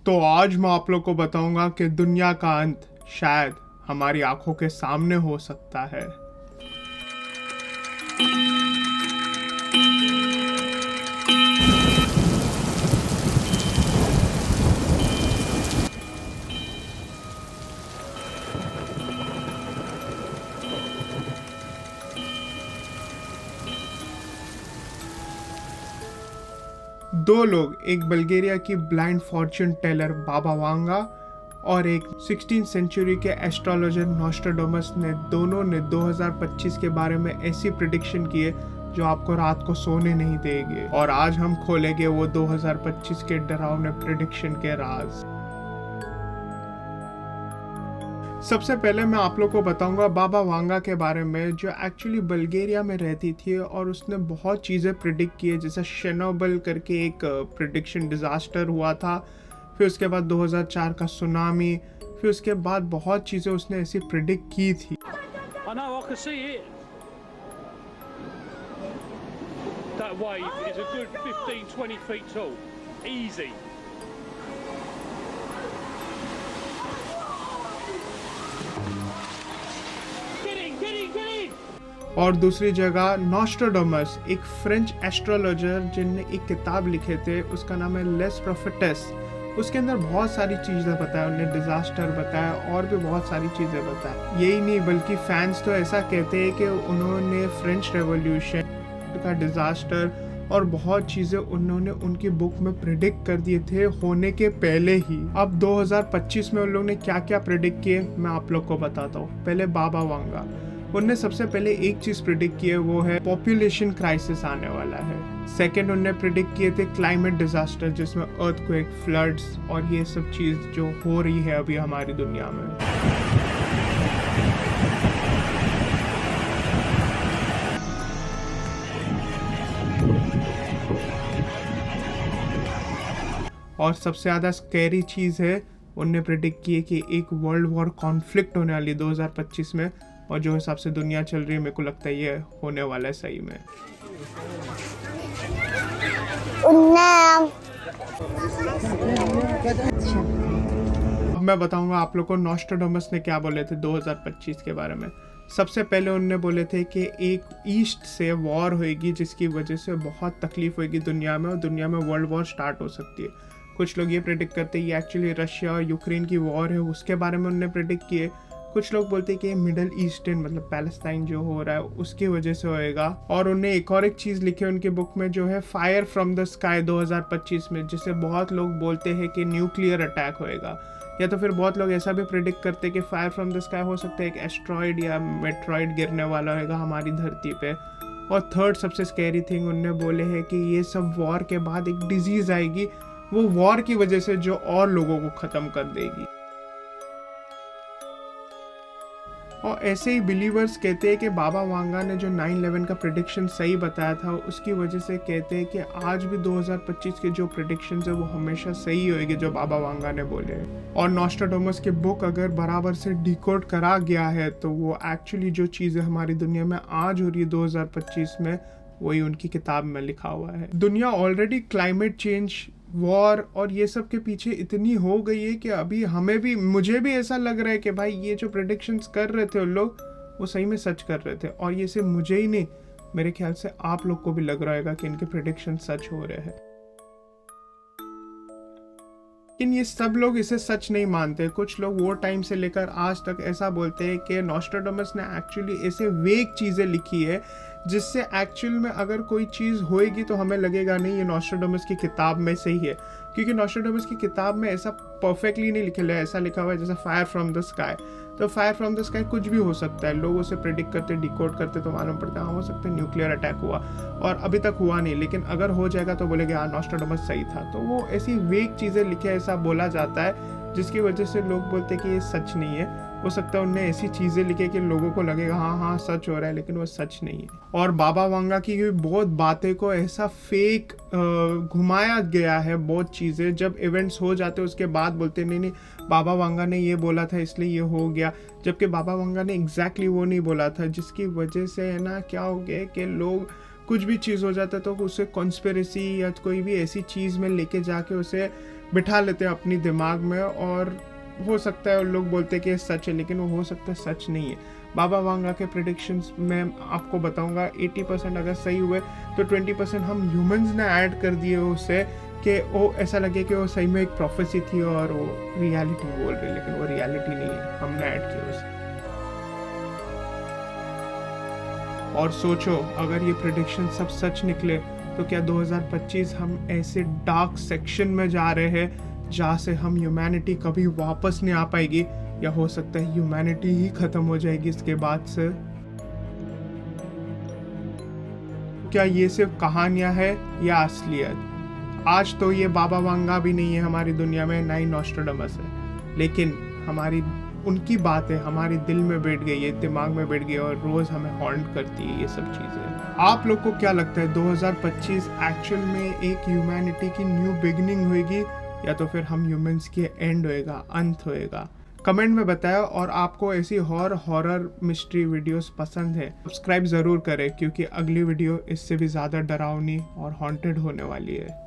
तो आज मैं आप लोग को बताऊंगा कि दुनिया का अंत शायद हमारी आंखों के सामने हो सकता है। दो लोग, एक बल्गेरिया की ब्लाइंड फॉर्च्यून टेलर बाबा वांगा और एक 16th सेंचुरी के एस्ट्रोलॉजर नॉस्ट्राडामस ने दोनों ने 2025 के बारे में ऐसी प्रिडिक्शन की है जो आपको रात को सोने नहीं देंगे। और आज हम खोलेंगे वो 2025 के डरावने प्रिडिक्शन के राज। सबसे पहले मैं आप लोग को बताऊंगा बाबा वांगा के बारे में, जो एक्चुअली बल्गेरिया में रहती थी और उसने बहुत चीज़ें प्रिडिक्ट की है, जैसे शेनोबिल करके एक प्रिडिक्शन डिज़ास्टर हुआ था, फिर उसके बाद 2004 का सुनामी, फिर उसके बाद बहुत चीज़ें उसने ऐसी प्रिडिक्ट की थी। That wave is a good 15-20 feet tall. Easy. और दूसरी जगह नॉस्ट्राडामस, एक फ्रेंच एस्ट्रोलॉजर जिनने एक किताब लिखे थे, उसका नाम है लेस प्रोफेटस। उसके अंदर बहुत सारी चीज़ें बताया, उन्हें डिज़ास्टर बताया और भी बहुत सारी चीज़ें बताया। यही नहीं बल्कि फैंस तो ऐसा कहते हैं कि उन्होंने फ्रेंच रेवोल्यूशन का डिज़ास्टर और बहुत चीज़ें उन्होंने उनकी बुक में प्रिडिक्ट कर दिए थे होने के पहले ही। अब 2025 में उन लोगों ने क्या क्या प्रिडिक्ट किए मैं आप लोग को बताता हूँ। पहले बाबा वांगा, उनने सबसे पहले एक चीज़ प्रिडिक्ट की है, वो है पॉपुलेशन क्राइसिस आने वाला है। सेकेंड, उन्होंने प्रिडिक्ट किए थे क्लाइमेट डिजास्टर, जिसमें अर्थक्वेक, फ्लड्स और ये सब चीज़ जो हो रही है अभी हमारी दुनिया में। और सबसे ज़्यादा स्कैरी चीज़ है, उनने प्रिडिक्ट की है कि एक वर्ल्ड वॉर कॉन्फ्लिक्ट होने वाली 2025 में, और जो हिसाब से दुनिया चल रही है मेरे को लगता है ये होने वाला है सही में। अब मैं बताऊंगा आप लोग को नॉस्ट्राडामस ने क्या बोले थे 2025 के बारे में। सबसे पहले उन्होंने बोले थे कि एक ईस्ट से वॉर होएगी जिसकी वजह से बहुत तकलीफ होएगी दुनिया में, और दुनिया में वर्ल्ड वॉर स्टार्ट हो सकती है। कुछ लोग ये प्रेडिक्ट करते हैं ये एक्चुअली रशिया और यूक्रेन की वॉर है, उसके बारे में उन्होंने प्रेडिक्ट किए। कुछ लोग बोलते हैं कि ये मिडल ईस्टर्न मतलब पैलेस्टाइन जो हो रहा है उसकी वजह से होएगा। और उन्हें एक और एक चीज़ लिखी है उनकी बुक में, जो है फायर फ्रॉम द स्काई 2025 में, जिसे बहुत लोग बोलते हैं कि न्यूक्लियर अटैक होएगा। या तो फिर बहुत लोग ऐसा भी प्रिडिक्ट करते हैं कि फायर फ्रॉम द स्काई हो सकता है एक एस्ट्रॉइड या मेट्रॉइड गिरने वाला होएगा हमारी धरती पे। और थर्ड सबसे स्कैरी थिंग उनने बोले है कि ये सब वॉर के बाद एक डिजीज़ आएगी, वो वॉर की वजह से जो और लोगों को ख़त्म कर देगी। और ऐसे ही बिलीवर्स कहते हैं कि बाबा वांगा ने जो 9/11 का प्रेडिक्शन सही बताया था, उसकी वजह से कहते हैं कि आज भी 2025 के जो प्रेडिक्शन है वो हमेशा सही होएगी जो बाबा वांगा ने बोले। और नॉस्ट्राडामस की बुक अगर बराबर से डिकोड करा गया है तो वो एक्चुअली जो चीज़ें हमारी दुनिया में आज हो रही है 2025 में, वही उनकी किताब में लिखा हुआ है। दुनिया ऑलरेडी क्लाइमेट चेंज, वॉर और ये सब के पीछे इतनी हो गई है कि अभी हमें भी, मुझे भी ऐसा लग रहा है कि भाई ये जो प्रेडिक्शंस कर रहे थे उन लोग, वो सही में सच कर रहे थे। और ये सिर्फ मुझे ही नहीं, मेरे ख्याल से आप लोग को भी लग रहा होगा कि इनके प्रेडिक्शन सच हो रहे हैं। लेकिन ये सब लोग इसे सच नहीं मानते। कुछ लोग वो टाइम से लेकर आज तक ऐसा बोलते हैं कि नॉस्ट्राडामस ने एक्चुअली ऐसे वेग चीज़ें लिखी है जिससे एक्चुअल में अगर कोई चीज़ होएगी तो हमें लगेगा नहीं ये नॉस्ट्राडामस की किताब में सही है, क्योंकि नॉस्ट्राडामस की किताब में ऐसा परफेक्टली नहीं लिखा है। ऐसा लिखा हुआ है जैसे फायर फ्रॉम द स्काई, तो फायर फ्रॉम द स्काई कुछ भी हो सकता है। लोग उसे प्रेडिक्ट करते, डिकोड करते तो मालूम पड़ता है हाँ हो सकता है न्यूक्लियर अटैक हुआ, और अभी तक हुआ नहीं, लेकिन अगर हो जाएगा तो बोलेंगे हाँ नॉस्ट्राडामस सही था। तो वो ऐसी वेग चीज़ें लिखे ऐसा बोला जाता है जिसकी वजह से लोग बोलते हैं कि ये सच नहीं है। हो सकता है उनने ऐसी चीज़ें लिखे कि लोगों को लगेगा हाँ हाँ सच हो रहा है, लेकिन वो सच नहीं है। और बाबा वांगा की बहुत बातें को ऐसा फेक घुमाया गया है, बहुत चीज़ें जब इवेंट्स हो जाते हैं उसके बाद बोलते नहीं बाबा वांगा ने ये बोला था इसलिए ये हो गया, जबकि बाबा वांगा ने एग्जैक्टली वो नहीं बोला था, जिसकी वजह से है ना क्या हो गया कि लोग कुछ भी चीज़ हो जाता है तो उसे कॉन्स्पिरेसी या कोई भी ऐसी चीज़ में लेके जाके उसे बिठा लेते हैं अपनी दिमाग में, और हो सकता है लोग बोलते हैं कि ये सच है, लेकिन वो हो सकता है सच नहीं है। बाबा वांगा के प्रेडिक्शंस मैं आपको बताऊंगा 80% अगर सही हुए तो 20% हम ह्यूमंस ने ऐड कर दिए उसे, कि वो ऐसा लगे कि वो सही में एक प्रोफेसी थी और वो रियलिटी बोल रही, लेकिन वो रियलिटी नहीं है, हमने ऐड किया उसे। और सोचो अगर ये प्रेडिक्शन सब सच निकले तो क्या 2025 हम ऐसे डार्क सेक्शन में जा रहे हैं जहाँ से हम ह्यूमैनिटी कभी वापस नहीं आ पाएगी, या हो सकता है ह्यूमैनिटी ही खत्म हो जाएगी इसके बाद से। क्या ये सिर्फ कहानियां है या असलियत? आज तो ये बाबा वांगा भी नहीं है हमारी दुनिया में, ना ही नॉस्ट्राडामस है, लेकिन हमारी उनकी बातें हमारे दिल में बैठ गई है, दिमाग में बैठ गई और रोज हमें हॉन्ट करती है ये सब चीजें। आप लोग को क्या लगता है 2025 एक्चुअल में एक ह्यूमैनिटी की न्यू बिगिनिंग होगी, या तो फिर हम ह्यूमंस की एंड होएगा, अंत होएगा? कमेंट में बताया। और आपको ऐसी हॉरर मिस्ट्री वीडियोस पसंद है सब्सक्राइब ज़रूर करें, क्योंकि अगली वीडियो इससे भी ज़्यादा डरावनी और हॉन्टेड होने वाली है।